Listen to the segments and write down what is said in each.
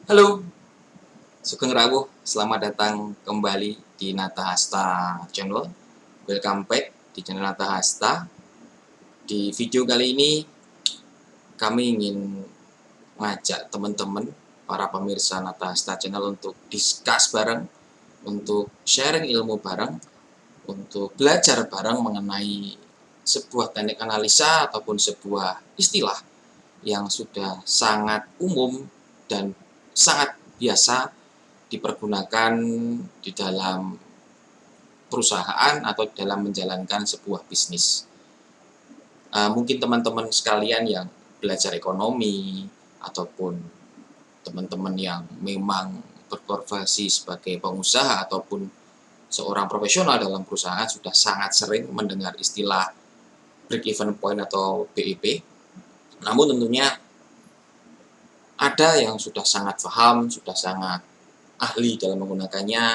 Halo, Sugeng Rawuh. Selamat datang kembali di Nata Hasta Channel. Welcome back di channel Nata Hasta. Di video kali ini kami ingin mengajak teman-teman para pemirsa Nata Hasta Channel untuk discuss bareng, untuk sharing ilmu bareng, untuk belajar bareng mengenai sebuah teknik analisa ataupun sebuah istilah yang sudah sangat umum dan sangat biasa dipergunakan di dalam perusahaan atau dalam menjalankan sebuah bisnis. Mungkin teman-teman sekalian yang belajar ekonomi ataupun teman-teman yang memang berprofesi sebagai pengusaha ataupun seorang profesional dalam perusahaan sudah sangat sering mendengar istilah break even point atau BEP. Namun tentunya ada yang sudah sangat paham, sudah sangat ahli dalam menggunakannya,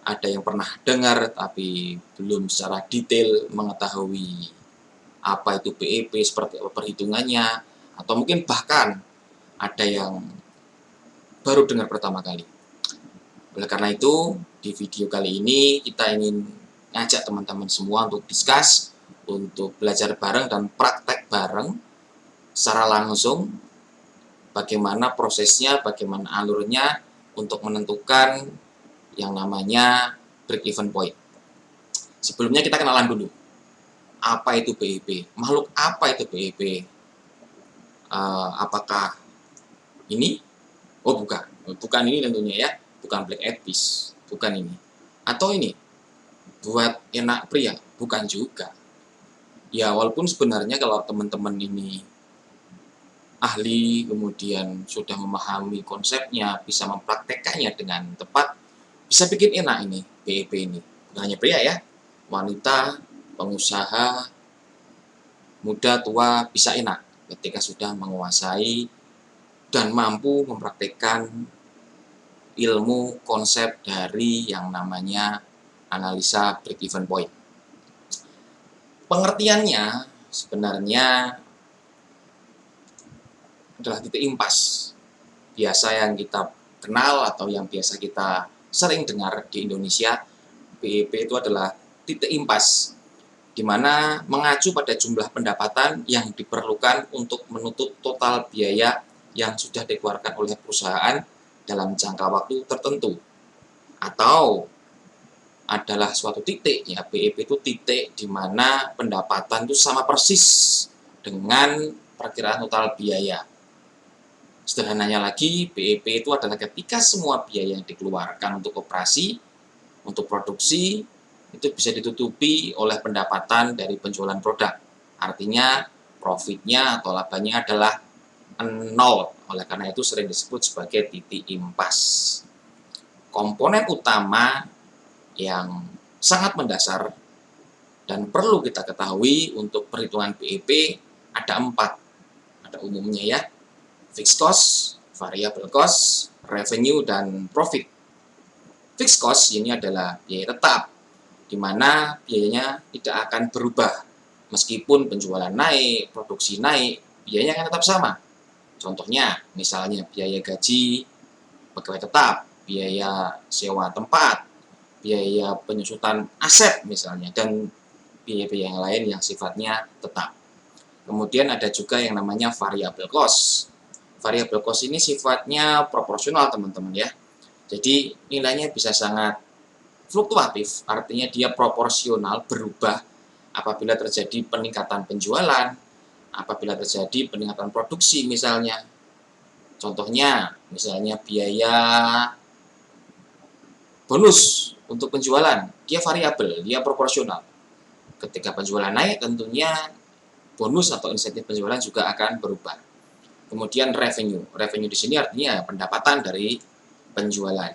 ada yang pernah dengar tapi belum secara detail mengetahui apa itu BEP, seperti apa perhitungannya, atau mungkin bahkan ada yang baru dengar pertama kali. Oleh karena itu, di video kali ini kita ingin ngajak teman-teman semua untuk discuss, untuk belajar bareng dan praktek bareng secara langsung bagaimana prosesnya, bagaimana alurnya untuk menentukan yang namanya break even point. Sebelumnya kita kenalan dulu. Apa itu BEP? Makhluk apa itu BEP? Apakah ini? Oh bukan, bukan ini tentunya ya, bukan Black Eyed Peas, bukan ini. Atau ini, buat enak pria, bukan juga. Ya walaupun sebenarnya kalau teman-teman ini ahli, kemudian sudah memahami konsepnya, bisa mempraktekannya dengan tepat, bisa bikin enak ini BEP ini. Bukan hanya pria ya, wanita, pengusaha, muda, tua, bisa enak ketika sudah menguasai dan mampu mempraktekkan ilmu konsep dari yang namanya analisa break even point. Pengertiannya sebenarnya adalah titik impas. Biasa yang kita kenal atau yang biasa kita sering dengar di Indonesia, BEP itu adalah titik impas, di mana mengacu pada jumlah pendapatan yang diperlukan untuk menutup total biaya yang sudah dikeluarkan oleh perusahaan dalam jangka waktu tertentu. Atau adalah suatu titik, ya BEP itu titik di mana pendapatan itu sama persis dengan perkiraan total biaya. Sederhananya lagi, BEP itu adalah ketika semua biaya yang dikeluarkan untuk operasi, untuk produksi, itu bisa ditutupi oleh pendapatan dari penjualan produk. Artinya, profitnya atau labanya adalah nol. Oleh karena itu sering disebut sebagai titik impas. Komponen utama yang sangat mendasar dan perlu kita ketahui untuk perhitungan BEP ada 4. Ada umumnya ya, fixed cost, variable cost, revenue, dan profit. Fixed cost ini adalah biaya tetap, di mana biayanya tidak akan berubah. Meskipun penjualan naik, produksi naik, biayanya akan tetap sama. Contohnya, misalnya biaya gaji pegawai tetap, biaya sewa tempat, biaya penyusutan aset misalnya, dan biaya-biaya yang lain yang sifatnya tetap. Kemudian ada juga yang namanya variable cost. Variable cost ini sifatnya proporsional teman-teman ya. Jadi nilainya bisa sangat fluktuatif, artinya dia proporsional berubah apabila terjadi peningkatan penjualan, apabila terjadi peningkatan produksi misalnya. Contohnya, misalnya biaya bonus untuk penjualan, dia variabel, dia proporsional. Ketika penjualan naik, tentunya bonus atau insentif penjualan juga akan berubah. Kemudian revenue. Revenue di sini artinya pendapatan dari penjualan.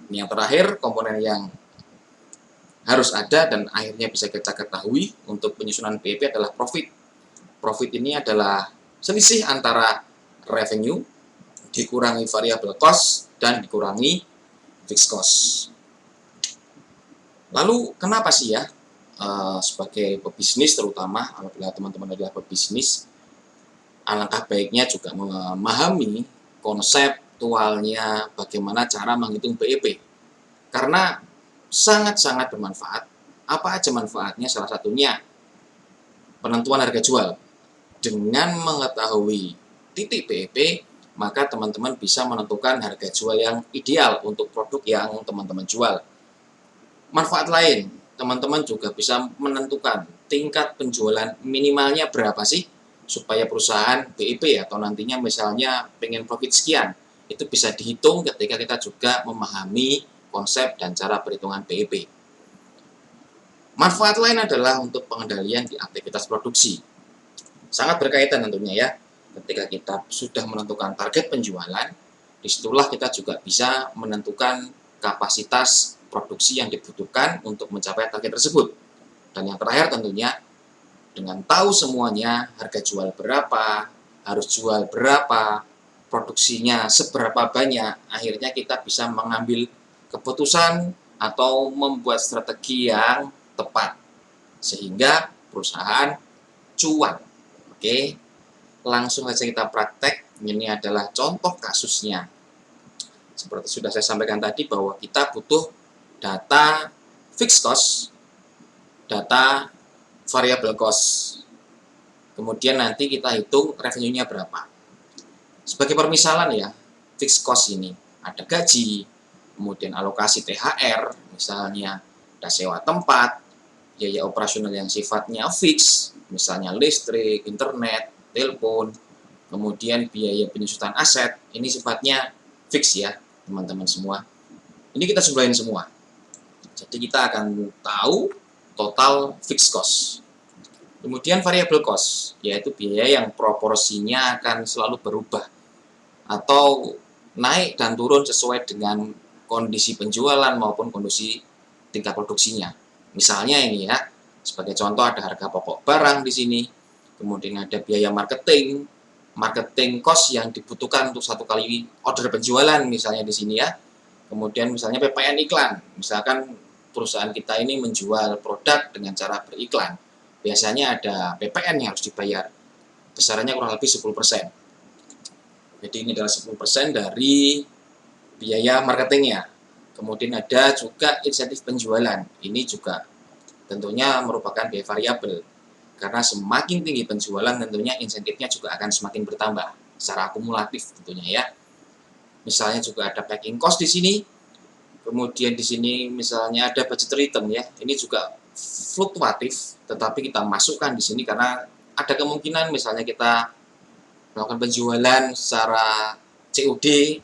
Ini yang terakhir, komponen yang harus ada dan akhirnya bisa kita ketahui untuk penyusunan BEP adalah profit. Profit ini adalah selisih antara revenue dikurangi variable cost dan dikurangi fixed cost. Lalu kenapa sih ya sebagai pebisnis, terutama apabila teman-teman adalah pebisnis, alangkah baiknya juga memahami konsep konseptualnya bagaimana cara menghitung BEP. Karena sangat-sangat bermanfaat. Apa aja manfaatnya? Salah satunya penentuan harga jual. Dengan mengetahui titik BEP, maka teman-teman bisa menentukan harga jual yang ideal untuk produk yang teman-teman jual. Manfaat lain, teman-teman juga bisa menentukan tingkat penjualan minimalnya berapa sih supaya perusahaan BEP atau nantinya misalnya pengen profit sekian. Itu bisa dihitung ketika kita juga memahami konsep dan cara perhitungan BEP. Manfaat lain adalah untuk pengendalian di aktivitas produksi. Sangat berkaitan tentunya ya. Ketika kita sudah menentukan target penjualan, disitulah kita juga bisa menentukan kapasitas produksi yang dibutuhkan untuk mencapai target tersebut. Dan yang terakhir tentunya, dengan tahu semuanya harga jual berapa, harus jual berapa, produksinya seberapa banyak, akhirnya kita bisa mengambil keputusan atau membuat strategi yang tepat. Sehingga perusahaan cuan. Oke, langsung saja kita praktek. Ini adalah contoh kasusnya. Seperti sudah saya sampaikan tadi bahwa kita butuh data fixed cost, data variable cost. Kemudian nanti kita hitung revenue-nya berapa. Sebagai permisalan ya, fixed cost ini ada gaji, kemudian alokasi THR, misalnya ada sewa tempat, biaya operasional yang sifatnya fix, misalnya listrik, internet, telepon, kemudian biaya penyusutan aset, ini sifatnya fix ya teman-teman semua. Ini kita jumlahin semua. Jadi kita akan tahu total fixed cost. Kemudian variable cost, yaitu biaya yang proporsinya akan selalu berubah atau naik dan turun sesuai dengan kondisi penjualan maupun kondisi tingkat produksinya. Misalnya ini ya, sebagai contoh ada harga pokok barang di sini, kemudian ada biaya marketing cost yang dibutuhkan untuk satu kali order penjualan misalnya di sini ya. Kemudian misalnya PPN iklan, misalkan perusahaan kita ini menjual produk dengan cara beriklan. Biasanya ada PPN yang harus dibayar, besarannya kurang lebih 10%. Jadi ini adalah 10% dari biaya marketingnya. Kemudian ada juga insentif penjualan. Ini juga tentunya merupakan biaya variabel. Karena semakin tinggi penjualan tentunya insentifnya juga akan semakin bertambah secara akumulatif tentunya ya. Misalnya juga ada packing cost di sini. Kemudian di sini misalnya ada budget return ya. Ini juga fluktuatif, tetapi kita masukkan di sini karena ada kemungkinan misalnya kita melakukan penjualan secara COD,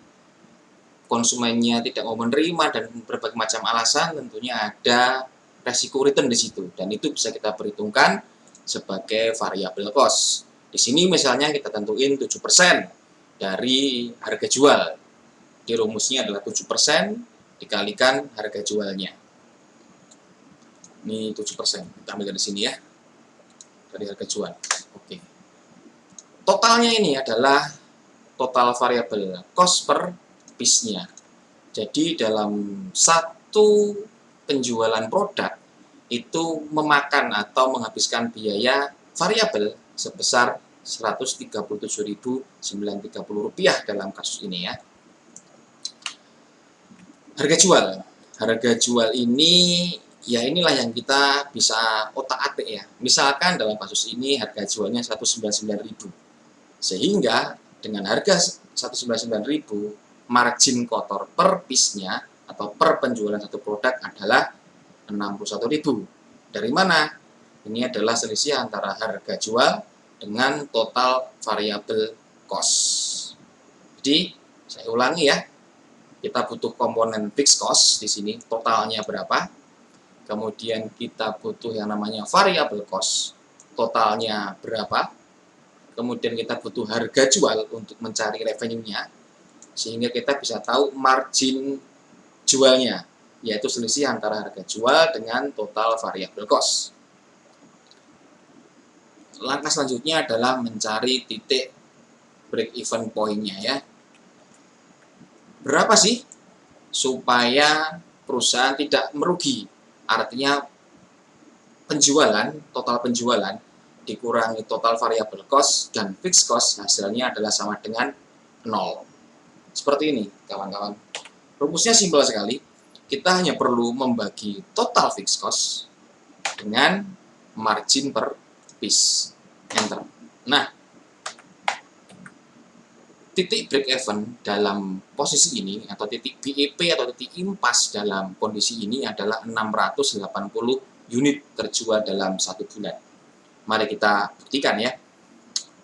konsumennya tidak mau menerima dan berbagai macam alasan, tentunya ada resiko return di situ dan itu bisa kita perhitungkan sebagai variable cost. Di sini misalnya kita tentuin 7% dari harga jual. Di rumusnya adalah 7% dikalikan harga jualnya. Ini 7%. Kita ambil dari sini ya. Dari harga jual. Oke. Totalnya ini adalah total variable cost per piece-nya. Jadi dalam satu penjualan produk itu memakan atau menghabiskan biaya variabel sebesar Rp137.930 dalam kasus ini ya. Harga jual. Harga jual ini ya inilah yang kita bisa otak-atik ya. Misalkan dalam kasus ini harga jualnya Rp199.000. Sehingga dengan harga Rp199.000, margin kotor per piece-nya atau per penjualan satu produk adalah Rp61.000. Dari mana? Ini adalah selisih antara harga jual dengan total variable cost. Jadi, saya ulangi ya. Kita butuh komponen fixed cost di sini, totalnya berapa. Kemudian kita butuh yang namanya variable cost, totalnya berapa. Kemudian kita butuh harga jual untuk mencari revenue-nya, sehingga kita bisa tahu margin jualnya, yaitu selisih antara harga jual dengan total variable cost. Langkah selanjutnya adalah mencari titik break-even point-nya ya. Berapa sih supaya perusahaan tidak merugi? Artinya penjualan, total penjualan dikurangi total variable cost dan fixed cost hasilnya adalah sama dengan 0. Seperti ini, kawan-kawan. Rumusnya simpel sekali. Kita hanya perlu membagi total fixed cost dengan margin per piece. Enter. Nah, titik break even dalam posisi ini atau titik BEP atau titik impas dalam kondisi ini adalah 680 unit terjual dalam 1 bulan. Mari kita buktikan ya.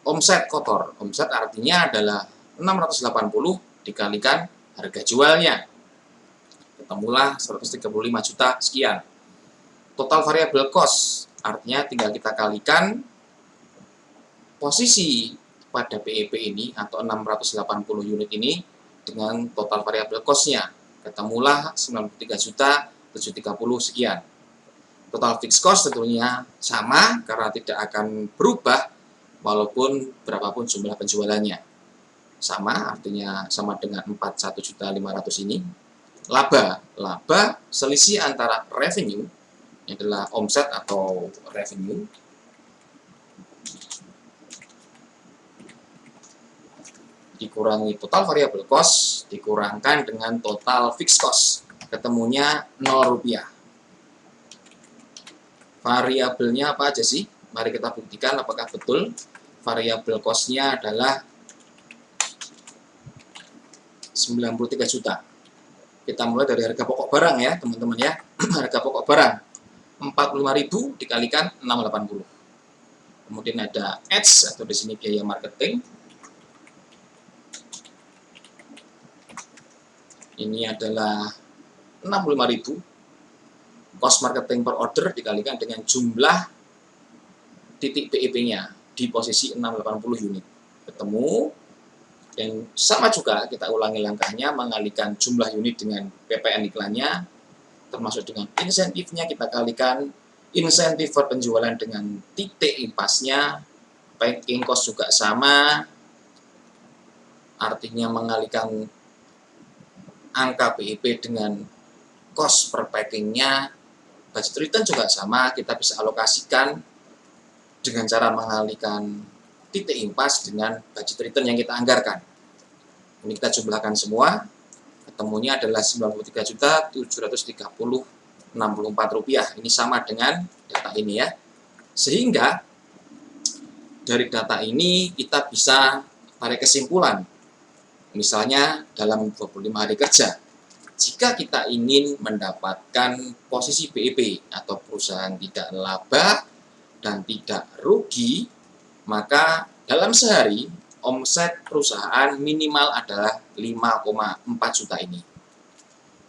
Omset kotor. Omset artinya adalah 680 dikalikan harga jualnya. Ketemulah 135 juta sekian. Total variable cost artinya tinggal kita kalikan posisi pada BEP ini atau 680 unit ini dengan total variable cost-nya. Ketemulah 93.730 sekian. Total fixed cost tentunya sama karena tidak akan berubah walaupun berapapun jumlah penjualannya. Sama, artinya sama dengan 41.500 ini. Laba selisih antara revenue, ini adalah omset atau revenue, dikurangi total variable cost, dikurangkan dengan total fixed cost. Ketemunya 0 rupiah. Variabelnya apa aja sih? Mari kita buktikan apakah betul variabel cost-nya adalah 93 juta. Kita mulai dari harga pokok barang ya, teman-teman ya. Harga pokok barang 45.000 dikalikan 680. Kemudian ada ads atau di sini biaya marketing. Ini adalah 65.000. Cost marketing per order dikalikan dengan jumlah titik BEP-nya di posisi 680 unit. Ketemu. Dan sama juga kita ulangi langkahnya, mengalihkan jumlah unit dengan PPN iklannya, termasuk dengan insentifnya kita kalikan insentif per penjualan dengan titik impasnya, packing cost juga sama, artinya mengalihkan angka BEP dengan cost per packingnya. Budget return juga sama, kita bisa alokasikan dengan cara mengalihkan titik impas dengan budget return yang kita anggarkan. Ini kita jumlahkan semua, ketemunya adalah 93.730.64 rupiah. Ini sama dengan data ini ya. Sehingga dari data ini kita bisa tarik kesimpulan. Misalnya dalam 25 hari kerja, jika kita ingin mendapatkan posisi BEP atau perusahaan tidak laba dan tidak rugi, maka dalam sehari omset perusahaan minimal adalah 5,4 juta ini.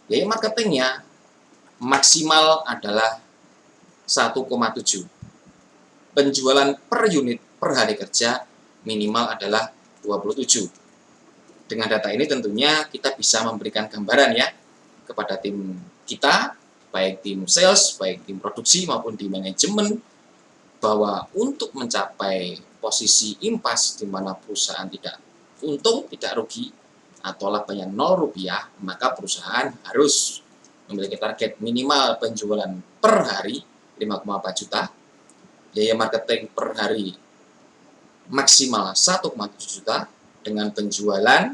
Biaya marketingnya maksimal adalah 1,7. Penjualan per unit per hari kerja minimal adalah 27. Dengan data ini tentunya kita bisa memberikan gambaran ya kepada tim kita, baik tim sales, baik tim produksi maupun di manajemen, bahwa untuk mencapai posisi impas di mana perusahaan tidak untung, tidak rugi, atau labanya 0 rupiah, maka perusahaan harus memiliki target minimal penjualan per hari 5,4 juta, biaya marketing per hari maksimal 1,7 juta, dengan penjualan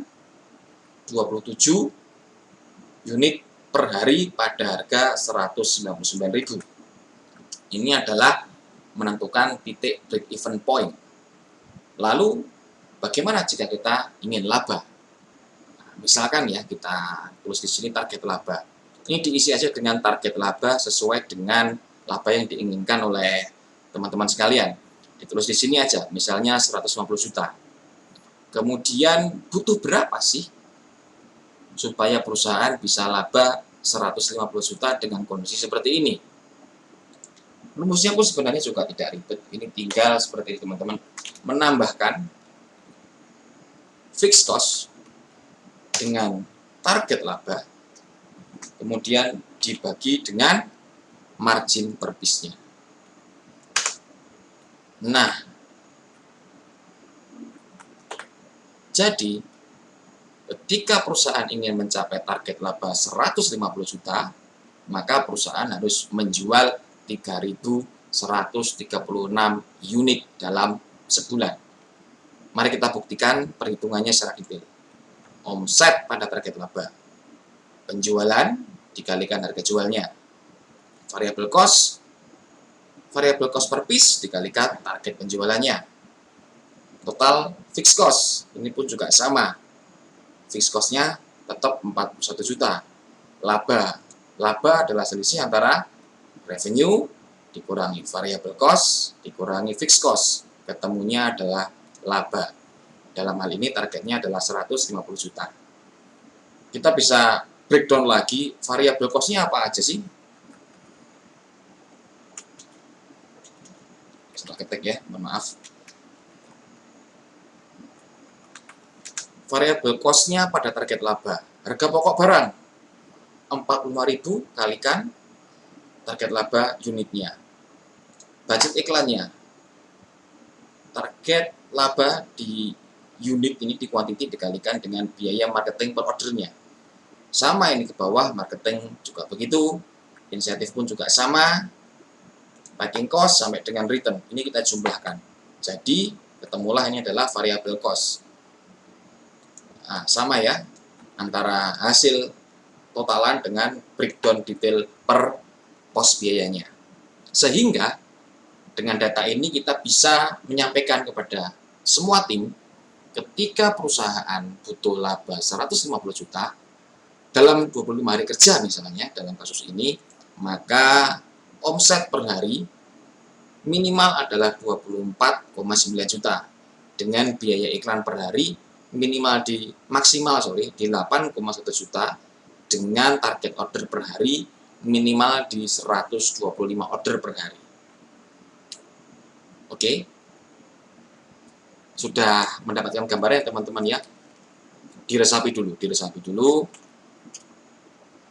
27 unit per hari pada harga 199.000. Ini adalah menentukan titik break even point. Lalu, bagaimana jika kita ingin laba? Nah, misalkan ya, kita tulis di sini target laba. Ini diisi aja dengan target laba sesuai dengan laba yang diinginkan oleh teman-teman sekalian. Ditulis di sini aja, misalnya 150 juta. Kemudian, butuh berapa sih supaya perusahaan bisa laba 150 juta dengan kondisi seperti ini? Rumusnya pun sebenarnya juga tidak ribet. Ini tinggal seperti teman-teman menambahkan fixed cost dengan target laba, kemudian dibagi dengan margin per piece-nya. Nah, jadi ketika perusahaan ingin mencapai target laba 150 juta, maka perusahaan harus menjual 3.136 unit dalam sebulan. Mari kita buktikan perhitungannya secara detail. omset pada target laba. Penjualan dikalikan harga jualnya. Variable cost per piece dikalikan target penjualannya. Total fixed cost, ini pun juga sama. Fixed cost-nya tetap 41 juta. Laba adalah selisih antara revenue dikurangi variable cost dikurangi fixed cost. Ketemunya adalah laba. Dalam hal ini targetnya adalah 150 juta. Kita bisa breakdown lagi variable cost-nya apa aja sih? Setelah ketik ya, mohon maaf. Variable cost-nya pada target laba. Harga pokok barang 45.000 kalikan target laba unitnya. Budget iklannya. Target laba di unit ini di quantity dikalikan dengan biaya marketing per ordernya. Sama ini ke bawah, marketing juga begitu. Insentif pun juga sama. Packing cost sampai dengan return. Ini kita jumlahkan. Jadi, ketemulah ini adalah variable cost. Nah, sama ya, antara hasil totalan dengan breakdown detail per pos biayanya. Sehingga, dengan data ini kita bisa menyampaikan kepada semua tim, ketika perusahaan butuh laba 150 juta, dalam 25 hari kerja misalnya, dalam kasus ini, maka omset per hari minimal adalah 24,9 juta. Dengan biaya iklan per hari maksimal di 8,1 juta dengan target order per hari minimal di 125 order per hari. Oke. Sudah mendapatkan gambarnya teman-teman ya. Diresapi dulu.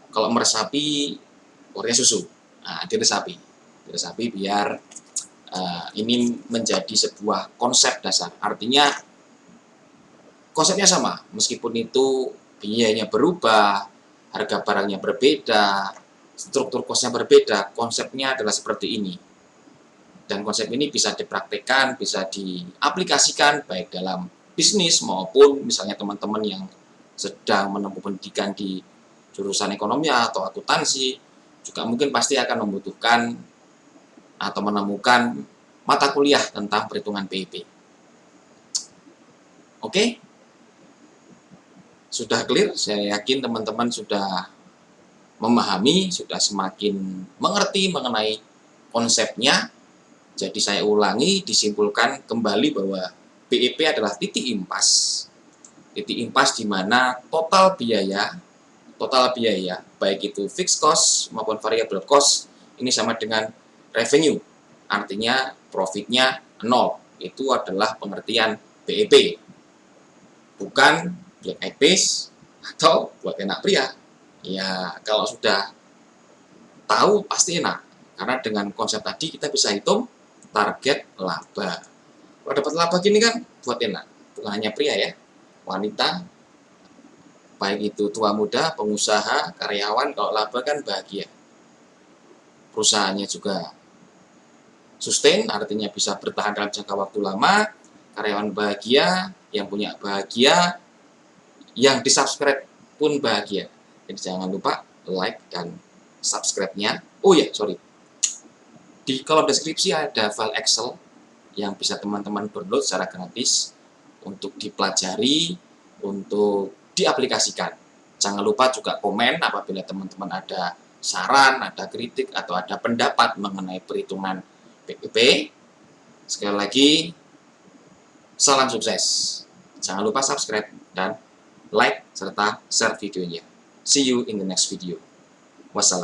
Kalau meresapi warnanya susu. Nah, diresapi biar ini menjadi sebuah konsep dasar. Artinya konsepnya sama, meskipun itu biayanya berubah, harga barangnya berbeda, struktur cost-nya berbeda, konsepnya adalah seperti ini. Dan konsep ini bisa dipraktikkan, bisa diaplikasikan baik dalam bisnis maupun misalnya teman-teman yang sedang menempuh pendidikan di jurusan ekonomi atau akuntansi, juga mungkin pasti akan membutuhkan atau menemukan mata kuliah tentang perhitungan PIP. Oke? Sudah clear? Saya yakin teman-teman sudah memahami, sudah semakin mengerti mengenai konsepnya. Jadi saya ulangi, disimpulkan kembali bahwa BEP adalah titik impas. Titik impas di mana total biaya, baik itu fixed cost maupun variable cost, ini sama dengan revenue. Artinya profitnya 0. Itu adalah pengertian BEP. Bukan black eyed peas atau buat enak pria. Ya, kalau sudah tahu pasti enak. Karena dengan konsep tadi kita bisa hitung target laba. Kalau dapat laba gini kan buat enak. Bukan hanya pria ya, wanita, baik itu tua muda, pengusaha, karyawan, kalau laba kan bahagia. Perusahaannya juga sustain, artinya bisa bertahan dalam jangka waktu lama, karyawan bahagia, yang punya bahagia, yang di-subscribe pun bahagia. Jadi jangan lupa like dan subscribe-nya. Oh ya, sorry. Di kolom deskripsi ada file Excel yang bisa teman-teman download secara gratis untuk dipelajari, untuk diaplikasikan. Jangan lupa juga komen apabila teman-teman ada saran, ada kritik, atau ada pendapat mengenai perhitungan PIP. Sekali lagi, salam sukses. Jangan lupa subscribe dan like serta share videonya. See you in the next video. Wassalam.